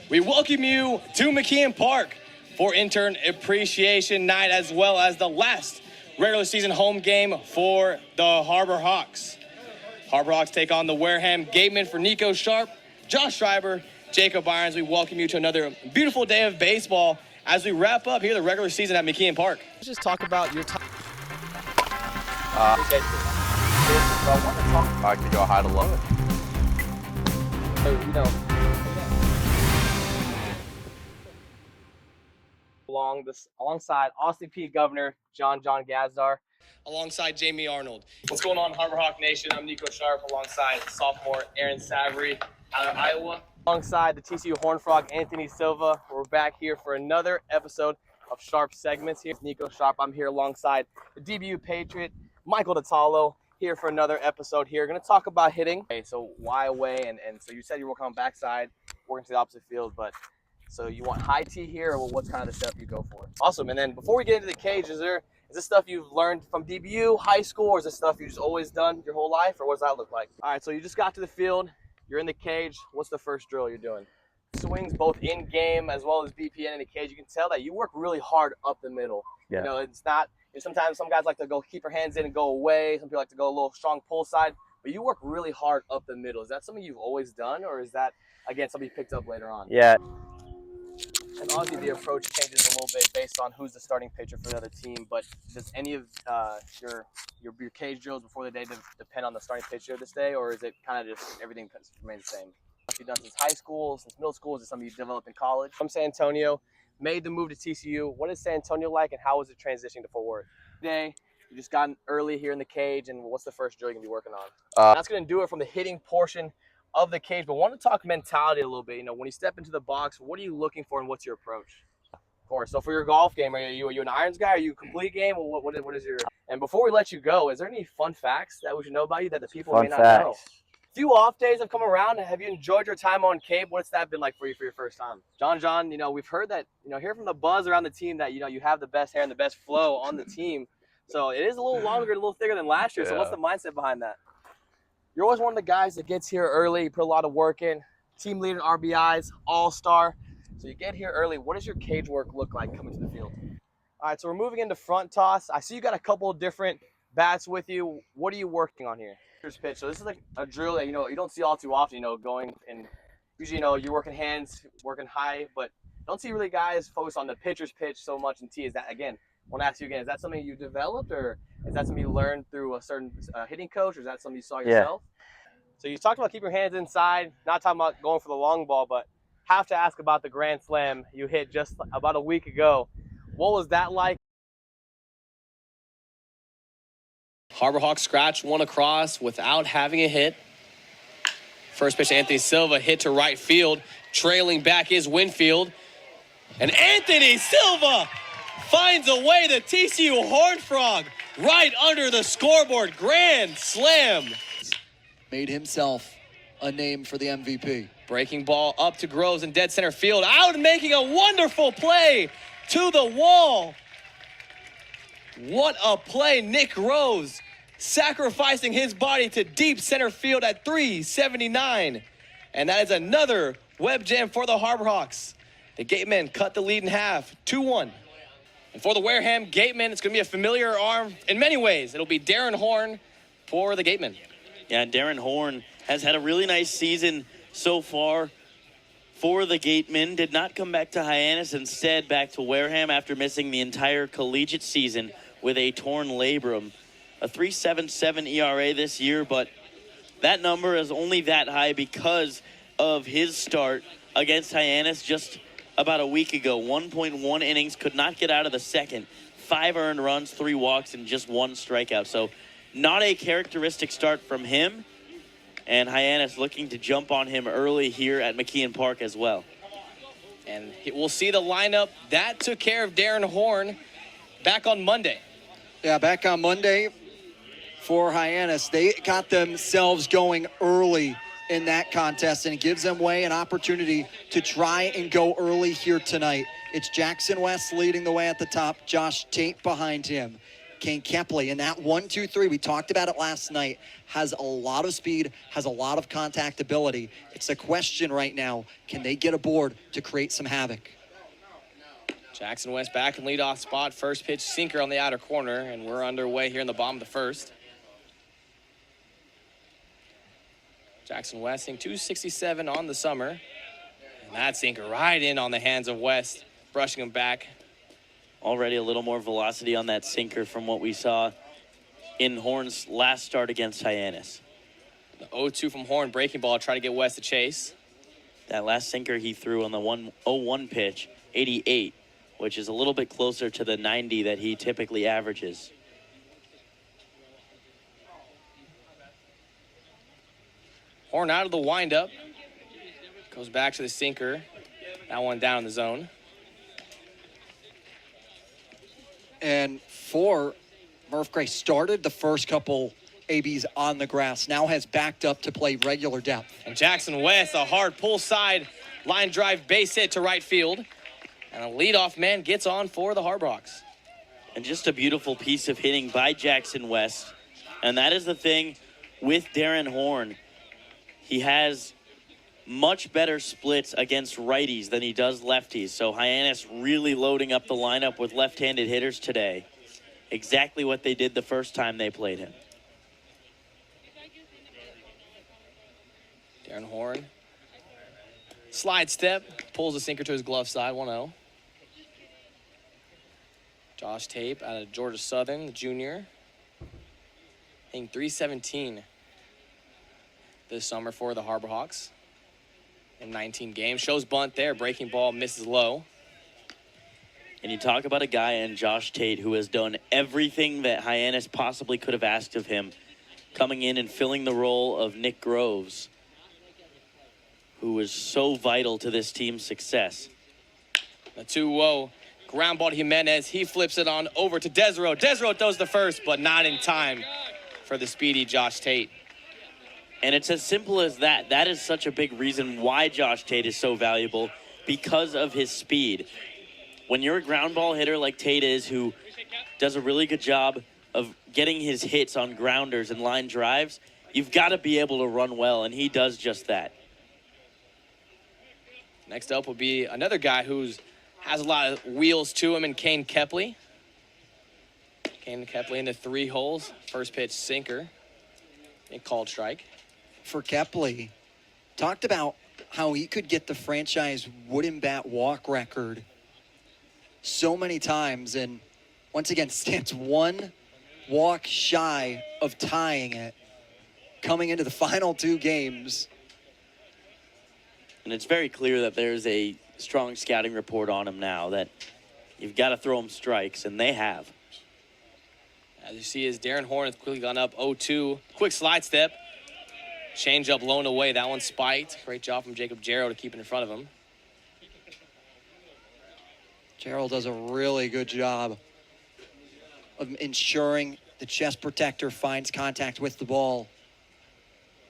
We welcome you to McKeon Park for Intern Appreciation Night, as well as the last regular season home game for the Harbor Hawks. Harbor Hawks take on the Wareham Gatemen. For Nico Sharp, Josh Schreiber, Jacob Irons, we welcome you to another beautiful day of baseball as we wrap up here the regular season at McKeon Park. Let's just talk about your time. I could go high to low. Alongside Austin P. Governor, John Gazdar, alongside Jamie Arnold. What's going on, Harbor Hawk Nation? I'm Nico Sharp, alongside sophomore Aaron Savory out of Iowa. Alongside the TCU Horned Frog, Anthony Silva. We're back here for another episode of Sharp Segments here. Nico Sharp, I'm here alongside the DBU Patriot, Michael Datalo, here for another episode here. Going to talk about hitting. Okay, so why away? And so you said you work on backside, working to the opposite field, but so you want high tee here, or what's kind of the setup you go for? Awesome. And then before we get into the cage, is this stuff you've learned from DBU, high school, or is this stuff you've just always done your whole life, or what does that look like? All right, so you just got to the field, you're in the cage. What's the first drill you're doing? Swings both in game as well as BPN in the cage. You can tell that you work really hard up the middle. Yeah. You know, it's not, sometimes some guys like to go keep their hands in and go away. Some people like to go a little strong pull side, but you work really hard up the middle. Is that something you've always done, or is that, again, something you picked up later on? Yeah. And obviously the approach changes a little bit based on who's the starting pitcher for the other team, but does any of your cage drills before the day depend on the starting pitcher this day, or is it kind of just everything remains the same? Have you done since high school, since middle school? Is it something you developed in college? From San Antonio, made the move to TCU. What is San Antonio like, and how is it transitioning to Fort Worth? Today, you just got early here in the cage, and what's the first drill you're going to be working on? That's going to do it from the hitting portion of the cage, but I want to talk mentality a little bit. You know, when you step into the box, what are you looking for, and what's your approach? Of course. So for your golf game, are you an irons guy? Are you a complete game? Or what is your? And before we let you go, is there any fun facts that we should know about you that the people may not know? Few off days have come around. Have you enjoyed your time on Cape? What's that been like for you for your first time? John, you know, we've heard that, you know, hear from the buzz around the team that, you know, you have the best hair and the best flow on the team. So it is a little longer, a little thicker than last year. Yeah. So what's the mindset behind that? You're always one of the guys that gets here early. You put a lot of work in. Team leader in RBIs, all-star. So you get here early. What does your cage work look like coming to the field? All right, so we're moving into front toss. I see you got a couple of different bats with you. What are you working on here? Here's pitch. So this is like a drill that, you know, you don't see all too often, you know, going and usually, you know, you're working hands, working high, but don't see really guys focus on the pitcher's pitch so much in T. Is that, again, I want to ask you again, is that something you developed, or is that something you learned through a certain hitting coach, or is that something you saw yourself? Yeah. So you talked about keeping your hands inside, not talking about going for the long ball, but have to ask about the grand slam you hit just about a week ago. What was that like? Harbor Hawks scratch one across without having a hit. First pitch, Anthony Silva hit to right field. Trailing back is Winfield. And Anthony Silva finds a way to TCU Horned Frog right under the scoreboard. Grand slam. Made himself a name for the MVP. Breaking ball up to Groves in dead center field. Out and making a wonderful play to the wall. What a play. Nick Groves sacrificing his body to deep center field at 379. And that is another web jam for the Harbor Hawks. The Gatemen cut the lead in half, 2-1. And for the Wareham Gatemen, it's going to be a familiar arm in many ways. It'll be Darren Horn for the Gatemen. Yeah, Darren Horn has had a really nice season so far for the Gatemen. Did not come back to Hyannis, instead back to Wareham after missing the entire collegiate season with a torn labrum. A 3.77 ERA this year, but that number is only that high because of his start against Hyannis just about a week ago. 1.1 innings, could not get out of the second. 5 earned runs, 3 walks, and just 1 strikeout. So not a characteristic start from him. And Hyannis looking to jump on him early here at McKeon Park as well. And we'll see the lineup that took care of Darren Horn back on Monday. Yeah, back on Monday for Hyannis. They got themselves going early in that contest, and it gives them an opportunity to try and go early here tonight. It's Jackson West leading the way at the top, Josh Tate behind him. Kane Kepley. And that 1-2-3, we talked about it last night, has a lot of speed, has a lot of contact ability. It's a question right now, can they get aboard to create some havoc? Jackson West back in leadoff spot. First pitch sinker on the outer corner, and we're underway here in the bottom of the first. Jackson West hitting 267 on the summer. And that sinker right in on the hands of West, brushing him back. Already a little more velocity on that sinker from what we saw in Horn's last start against Hyannis. The 0-2 from Horn, breaking ball, try to get West to chase. That last sinker he threw on the 1-0-1 pitch, 88, which is a little bit closer to the 90 that he typically averages. Horn out of the windup. Goes back to the sinker. That one down in the zone. And for Murph Gray, started the first couple ABs on the grass, now has backed up to play regular depth. And Jackson West, a hard pull side line drive base hit to right field. And a leadoff man gets on for the Harbor Hawks. And just a beautiful piece of hitting by Jackson West. And that is the thing with Darren Horn. He has much better splits against righties than he does lefties. So Hyannis really loading up the lineup with left-handed hitters today. Exactly what they did the first time they played him. Darren Horn. Slide step, pulls the sinker to his glove side, 1-0. Josh Tate out of Georgia Southern, the junior. Hitting .317 this summer for the Harbor Hawks in 19 games. Shows bunt there, breaking ball, misses low. And you talk about a guy in Josh Tate who has done everything that Hyannis possibly could have asked of him, coming in and filling the role of Nick Groves, who was so vital to this team's success. The 2-0 ground ball to Jimenez. He flips it on over to Desero. Desero throws the first, but not in time for the speedy Josh Tate. And it's as simple as that. That is such a big reason why Josh Tate is so valuable, because of his speed. When you're a ground ball hitter like Tate is, who does a really good job of getting his hits on grounders and line drives, you've got to be able to run well, and he does just that. Next up will be another guy who has a lot of wheels to him, and Kane Kepley. Kane Kepley into 3 holes. First pitch sinker. And called strike. For Kepley, talked about how he could get the franchise wooden bat walk record so many times, and once again stands 1 walk shy of tying it coming into the final 2 games. And it's very clear that there's a strong scouting report on him now, that you've got to throw him strikes, and they have. As you see, as Darren Horn has quickly gone up 0-2. Quick slide step. Change up low and away. That one spiked. Great job from Jacob Jarrow to keep it in front of him. Jarrow does a really good job of ensuring the chest protector finds contact with the ball,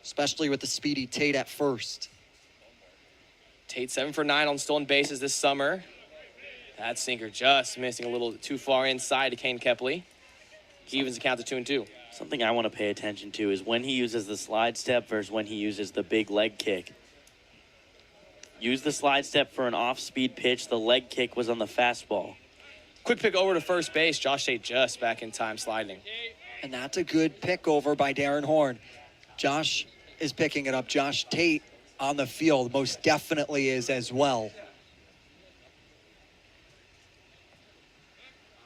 especially with the speedy Tate at first. Tate 7 for 9 on stolen bases this summer. That sinker just missing a little too far inside to Kane Kepley. He evens the count to 2-2. Something I want to pay attention to is when he uses the slide step versus when he uses the big leg kick. Use the slide step for an off-speed pitch. The leg kick was on the fastball. Quick pick over to first base. Josh Tate just back in time sliding. And that's a good pick over by Darren Horn. Josh is picking it up. Josh Tate on the field most definitely is as well.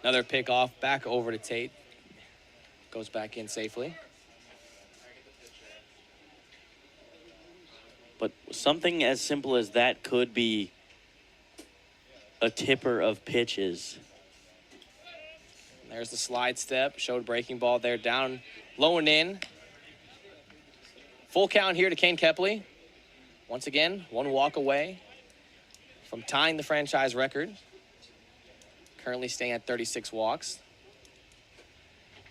Another pick off back over to Tate. Goes back in safely. But something as simple as that could be a tipper of pitches. There's the slide step. Showed breaking ball there, down low and in. Full count here to Kane Kepley. Once again, 1 walk away from tying the franchise record. Currently staying at 36 walks.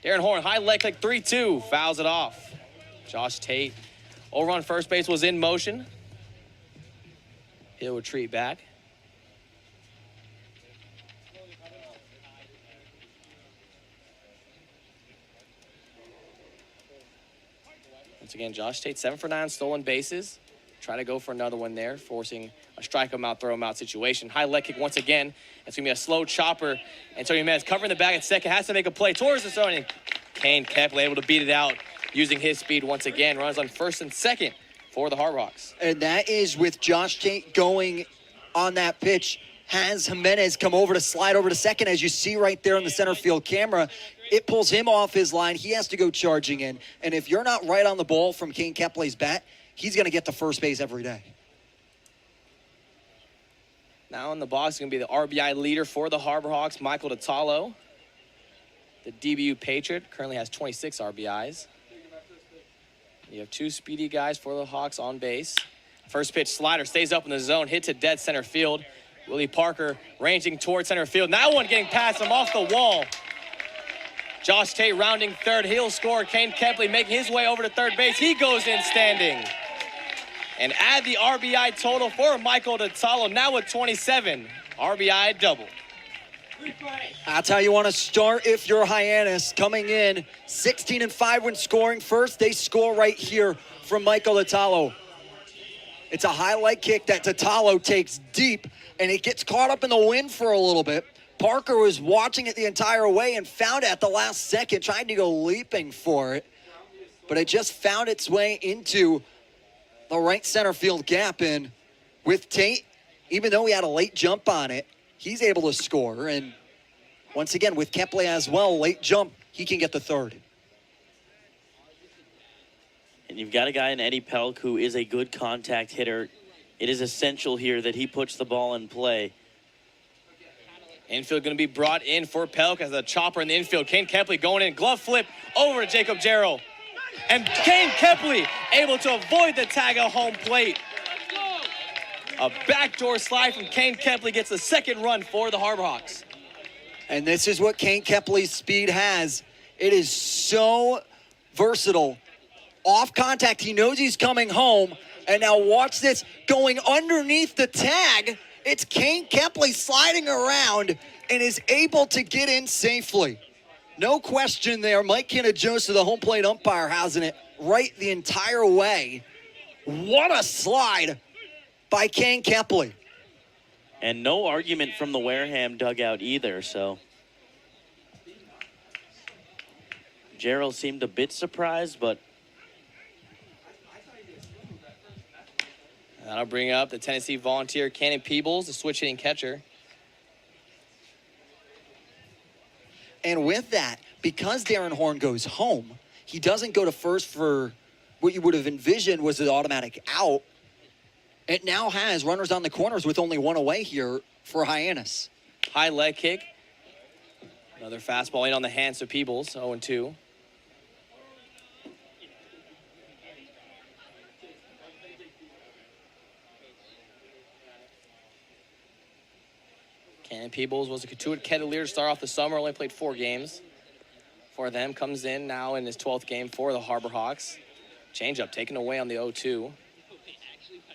Darren Horn, high leg kick, 3-2, fouls it off. Josh Tate over on first base was in motion. He'll retreat back. Once again, Josh Tate 7 for 9 on stolen bases. Try to go for another one there, forcing a strike him out, throw him out situation. High leg kick once again. It's going to be a slow chopper. Antonio Jimenez covering the bag at second, has to make a play towards the zone. And Kane Kepley able to beat it out using his speed once again. Runs on first and second for the Hard Rocks. And that is with Josh Tate going on that pitch. Has Jimenez come over to slide over to second, as you see right there on the center field camera. It pulls him off his line. He has to go charging in. And if you're not right on the ball from Kane Kepley's bat, he's going to get to first base every day. Now in the box is going to be the RBI leader for the Harbor Hawks, Michael Detallo. The DBU Patriot currently has 26 RBIs. You have 2 speedy guys for the Hawks on base. First pitch slider stays up in the zone, hit to dead center field. Willie Parker ranging towards center field. That one getting past him off the wall. Josh Tate rounding third. He'll score. Kane Kepley making his way over to third base. He goes in standing. And add the RBI total for Michael Detallo, now with 27. RBI double. That's how you want to start if you're Hyannis. Coming in 16-5 when scoring first. They score right here from Michael Detallo. It's a high leg kick that Detallo takes deep, and it gets caught up in the wind for a little bit. Parker was watching it the entire way and found it at the last second, trying to go leaping for it. But it just found its way into the right center field gap. And with Tate, even though he had a late jump on it, he's able to score. And once again, with Kepley as well, late jump, he can get the third. And you've got a guy in Eddie Pelk who is a good contact hitter. It is essential here that he puts the ball in play. Infield going to be brought in for Pelk as a chopper in the infield. Kane Kepley going in, glove flip over to Jacob Jarrell. And Kane Kepley able to avoid the tag at home plate. A backdoor slide from Kane Kepley gets the second run for the Harbor Hawks. And this is what Kane Kepley's speed has. It is so versatile. Off contact, he knows he's coming home. And now watch this, going underneath the tag. It's Kane Kepley sliding around and is able to get in safely. No question there. Mike Kinajosa, the home plate umpire, has it right the entire way. What a slide by Kane Kepley. And no argument from the Wareham dugout either, so. Gerald seemed a bit surprised, but. That'll bring up the Tennessee Volunteer, Cannon Peebles, the switch hitting catcher. And with that, because Darren Horn goes home, he doesn't go to first for what you would have envisioned was an automatic out. It now has runners on the corners with only one away here for Hyannis. High leg kick. Another fastball in on the hands of Peebles, 0-2. Cannon Peebles was a Katuitt Kettleer to start off the summer, only played 4 games for them. Comes in now in his 12th game for the Harbor Hawks. Changeup taken away on the 0-2.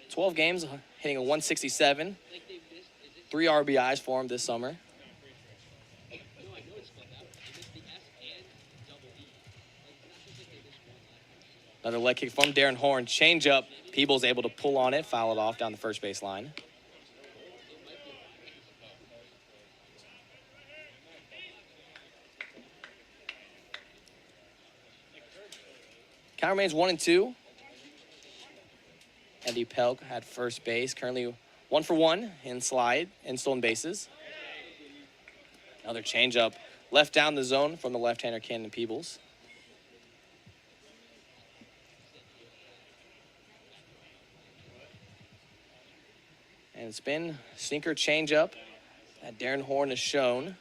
12 games, hitting a 167. 3 RBIs for him this summer. Another leg kick from Darren Horn. Changeup. Peebles able to pull on it, foul it off down the first base line. Count remains 1-2. Eddie Pelk at first base, currently 1 for 1 in slide and stolen bases. Another changeup left down the zone from the left-hander Cannon Peebles. And spin, sinker changeup that Darren Horn has shown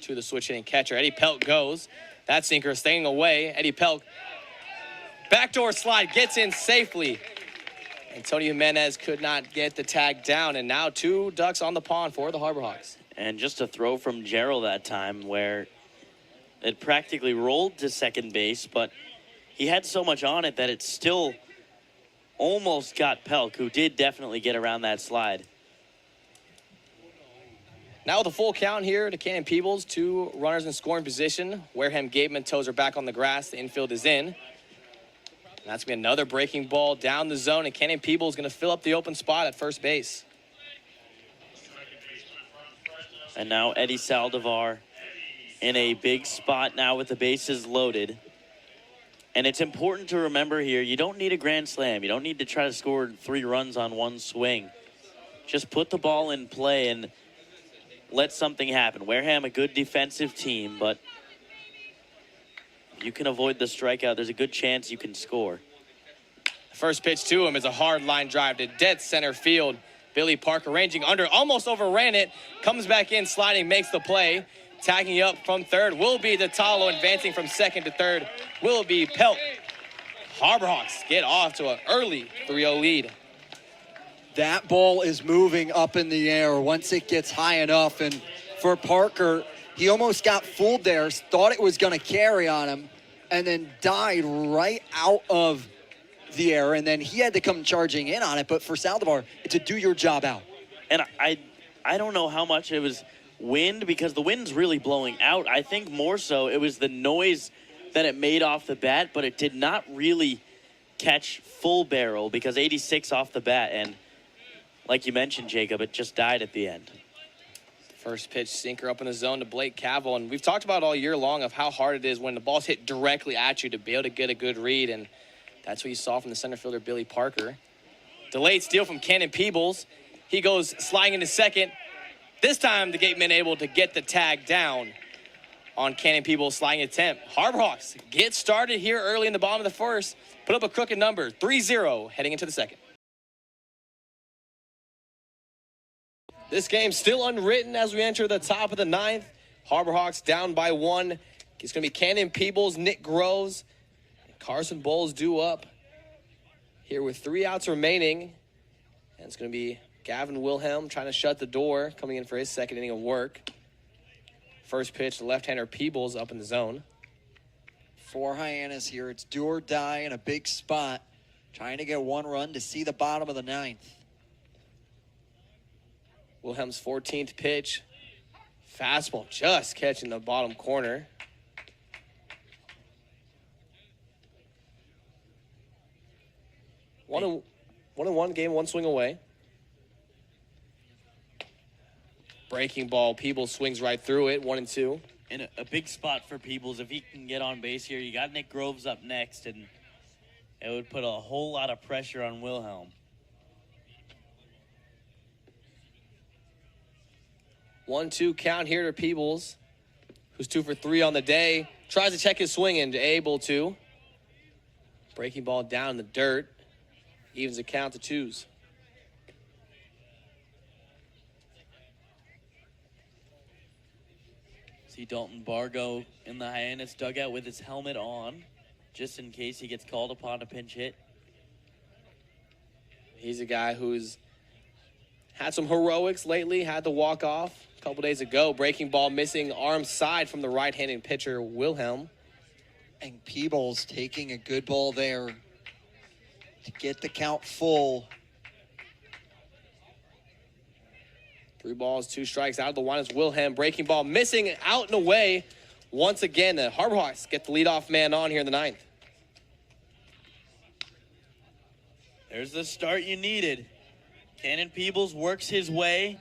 to the switch hitting catcher. Eddie Pelk goes. That sinker staying away. Eddie Pelk, backdoor slide, gets in safely. Antonio Jimenez could not get the tag down, and now 2 ducks on the pond for the Harbor Hawks. And just a throw from Gerald that time where it practically rolled to second base, but he had so much on it that it still almost got Pelk, who did definitely get around that slide. Now with a full count here to Cannon Peebles, 2 runners in scoring position. Wareham Gateman toes are back on the grass. The infield is in. That's going to be another breaking ball down the zone, and Cannon Peebles going to fill up the open spot at first base. And now Eddie Saldivar in a big spot now with the bases loaded. And it's important to remember here, you don't need a grand slam. You don't need to try to score 3 runs on one swing. Just put the ball in play and let something happen. Wareham, a good defensive team, but you can avoid the strikeout. There's a good chance you can score. First pitch to him is a hard line drive to dead center field. Billy Parker ranging under, almost overran it, comes back in, sliding, makes the play. Tagging up from third will be Detallo, advancing from second to third will be Pelt. Harbor Hawks get off to an early 3-0 lead. That ball is moving up in the air once it gets high enough. And for Parker, he almost got fooled there, thought it was going to carry on him, and then died right out of the air. And then he had to come charging in on it. But for Saldivar, it's a do your job out. And I don't know how much it was wind, because the wind's really blowing out. I think more so it was the noise that it made off the bat, but it did not really catch full barrel because 86 off the bat. And like you mentioned, Jacob, it just died at the end. First pitch sinker up in the zone to Blake Cavill. And we've talked about all year long of how hard it is when the ball's hit directly at you to be able to get a good read. And that's what you saw from the center fielder, Billy Parker. Delayed steal from Cannon Peebles. He goes sliding into second. This time the Gatemen able to get the tag down on Cannon Peebles' sliding attempt. Harbor Hawks get started here early in the bottom of the first. Put up a crooked number, 3-0, heading into the second. This game still unwritten as we enter the top of the ninth. Harbor Hawks down by 1. It's going to be Cannon Peebles, Nick Groves, and Carson Bowles due up here with 3 outs remaining. And it's going to be Gavin Wilhelm trying to shut the door, coming in for his second inning of work. First pitch, the left-hander Peebles up in the zone. For Hyannis here, it's do or die in a big spot, trying to get 1 run to see the bottom of the 9th. Wilhelm's 14th pitch. Fastball just catching the bottom corner. One and one game, 1 swing away. Breaking ball, Peebles swings right through it, 1-2. And a big spot for Peebles if he can get on base here. You got Nick Groves up next, and it would put a whole lot of pressure on Wilhelm. 1-2 count here to Peebles, who's 2 for 3 on the day. Tries to check his swing and able to. Breaking ball down in the dirt. Evens the count to 2s. See Dalton Bargo in the Hyannis dugout with his helmet on, just in case he gets called upon to pinch hit. He's a guy who's had some heroics lately, had to walk off a couple days ago. Breaking ball missing arm side from the right-handed pitcher, Wilhelm. And Peebles taking a good ball there to get the count full. 3 balls, 2 strikes out of the line is Wilhelm. Breaking ball missing out and away. Once again, the Harbor Hawks get the leadoff man on here in the 9th. There's the start you needed. Cannon Peebles works his way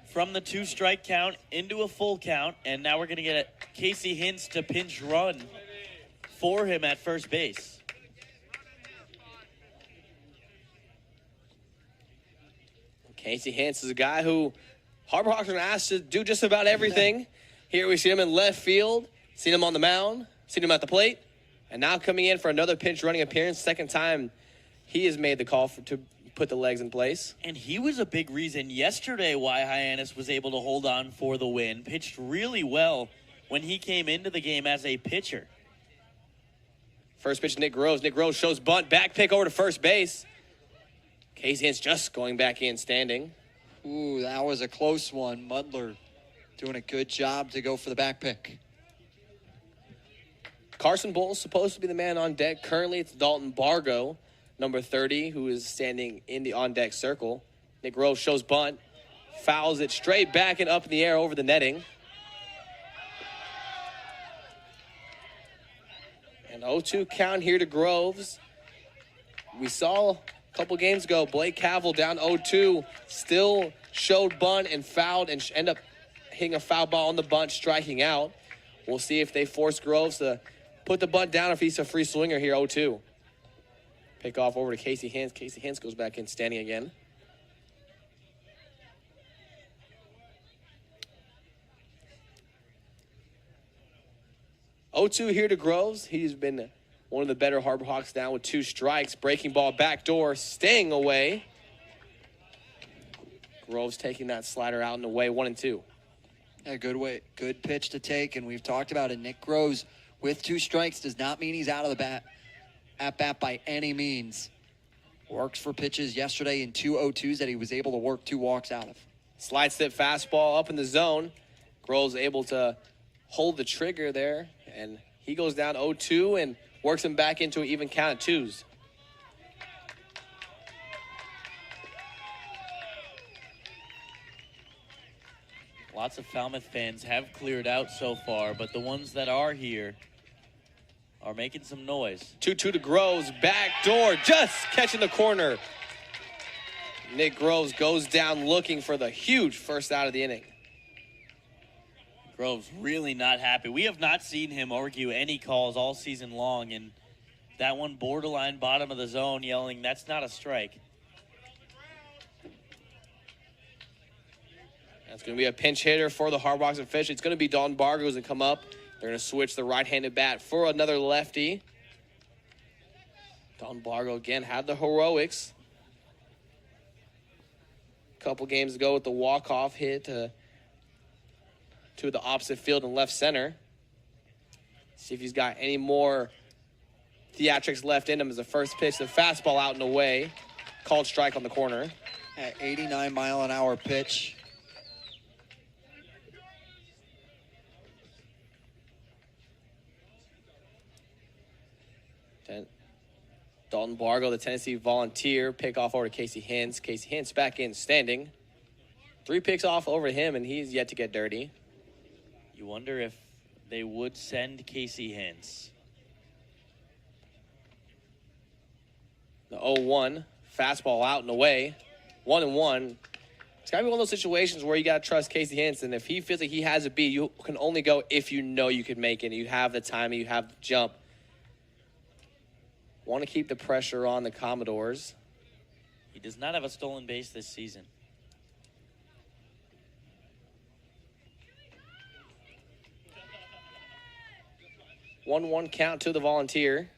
from the 2-strike count into a full count, and now we're going to get a Casey Hintz to pinch run for him at first base. Casey Hintz is a guy who Harbor Hawks are asked to do just about everything. Here we see him in left field, seen him on the mound, seen him at the plate, and now coming in for another pinch running appearance. Second time he has made the call to put the legs in place. And he was a big reason yesterday why Hyannis was able to hold on for the win. Pitched really well when he came into the game as a pitcher. First pitch, Nick Groves. Nick Groves shows bunt, back pick over to first base. Casey Hintz just going back in, standing. Ooh, that was a close one. Mudler doing a good job to go for the back pick. Carson Bowles supposed to be the man on deck. Currently, it's Dalton Bargo, number 30, who is standing in the on-deck circle. Nick Groves shows bunt, fouls it straight back and up in the air over the netting. An 0-2 count here to Groves. We saw a couple games ago, Blake Cavill down 0-2, still showed bunt and fouled and end up hitting a foul ball on the bunt, striking out. We'll see if they force Groves to put the bunt down if he's a free swinger here, 0-2. Pick off over to Casey Hyannis. Casey Hyannis goes back in standing again. Oh-2 here to Groves. He's been one of the better Harbor Hawks down with 2 strikes. Breaking ball backdoor, staying away. Groves taking that slider out and away, 1-2. A good pitch to take, and we've talked about it. Nick Groves with 2 strikes does not mean he's out of the at bat by any means. Works for pitches yesterday in 2 0-2s that he was able to work 2 walks out of. Slide step fastball up in the zone. Groves able to hold the trigger there, and he goes down 0-2 and works him back into an even count of 2s. Lots of Falmouth fans have cleared out so far, but the ones that are here are making some noise. 2-2 to Groves, backdoor, just catching the corner. Nick Groves goes down looking for the huge first out of the inning. Groves really not happy. We have not seen him argue any calls all season long, and that one borderline bottom of the zone yelling, "That's not a strike." That's going to be a pinch hitter for the Harbor Hawks official. It's going to be Dalton Bargo who's going to come up. They're going to switch the right-handed bat for another lefty. Dalton Bargo again had the heroics. A couple games ago with the walk-off hit to the opposite field and left center. See if he's got any more theatrics left in him as the first pitch, the fastball out and away. Called strike on the corner. At 89-mile-an-hour pitch. Dalton Bargo, the Tennessee Volunteer, pick off over to Casey Hyannis. Casey Hyannis back in standing. 3 picks off over him, and he's yet to get dirty. You wonder if they would send Casey Hyannis. The 0-1, fastball out and away. 1-1. It's got to be one of those situations where you got to trust Casey Hyannis, and if he feels like he has a beat, you can only go if you know you can make it. You have the timing, you have the jump. Want to keep the pressure on the Commodores. He does not have a stolen base this season. One count to the Volunteer.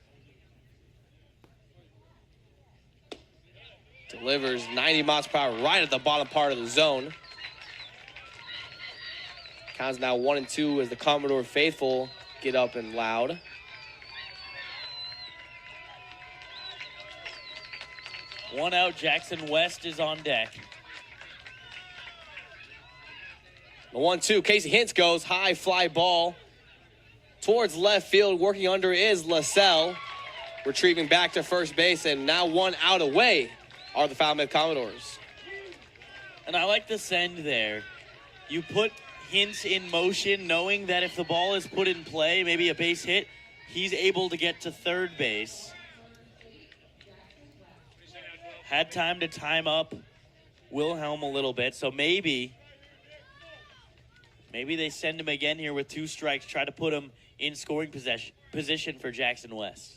Delivers 90 miles per hour right at the bottom part of the zone. Count's now 1-2 as the Commodore faithful get up and loud. One out, Jackson West is on deck. The 1-2, Casey Hyannis goes, high fly ball towards left field. Working under is LaSalle. Retrieving back to first base, and now 1 out away are the Falmouth Commodores. And I like the send there. You put Hintz in motion, knowing that if the ball is put in play, maybe a base hit, he's able to get to third base. Had time to time up Wilhelm a little bit, so maybe they send him again here with 2 strikes, try to put him in scoring position for Jackson West.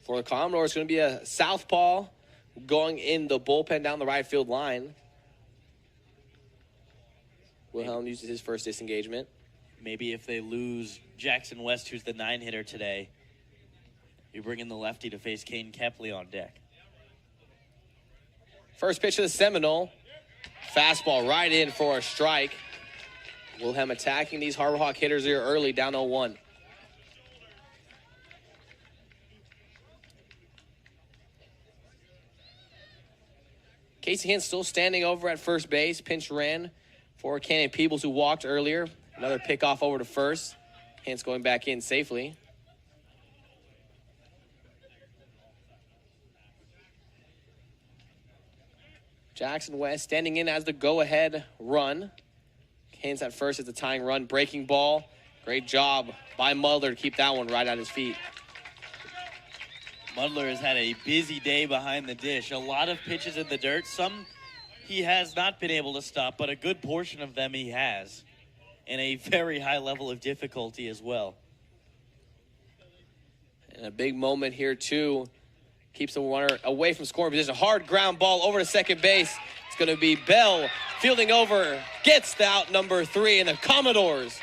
For the Commodores, it's going to be a southpaw going in the bullpen down the right field line. Wilhelm uses his first disengagement. Maybe if they lose Jackson West, who's the 9-hitter today, you bring in the lefty to face Kane Kepley on deck. First pitch of the Seminole. Fastball right in for a strike. Wilhelm attacking these Harbor Hawk hitters here early, down 0-1. Casey Hyannis still standing over at first base. Pinch ran for Cannon Peebles, who walked earlier. Another pickoff over to first. Hyannis going back in safely. Jackson West standing in as the go-ahead run. Hyannis at first as the tying run. Breaking ball. Great job by Mulder to keep that one right at his feet. Mudler has had a busy day behind the dish. A lot of pitches in the dirt. Some he has not been able to stop, but a good portion of them he has. And a very high level of difficulty as well. And a big moment here, too. Keeps the runner away from scoring position. Hard ground ball over to second base. It's going to be Bell fielding over. Gets the out number 3, and the Commodores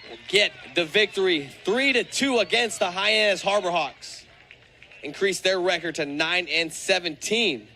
will get the victory 3-2 against the Hyannis Harbor Hawks. Increase their record to 9-17.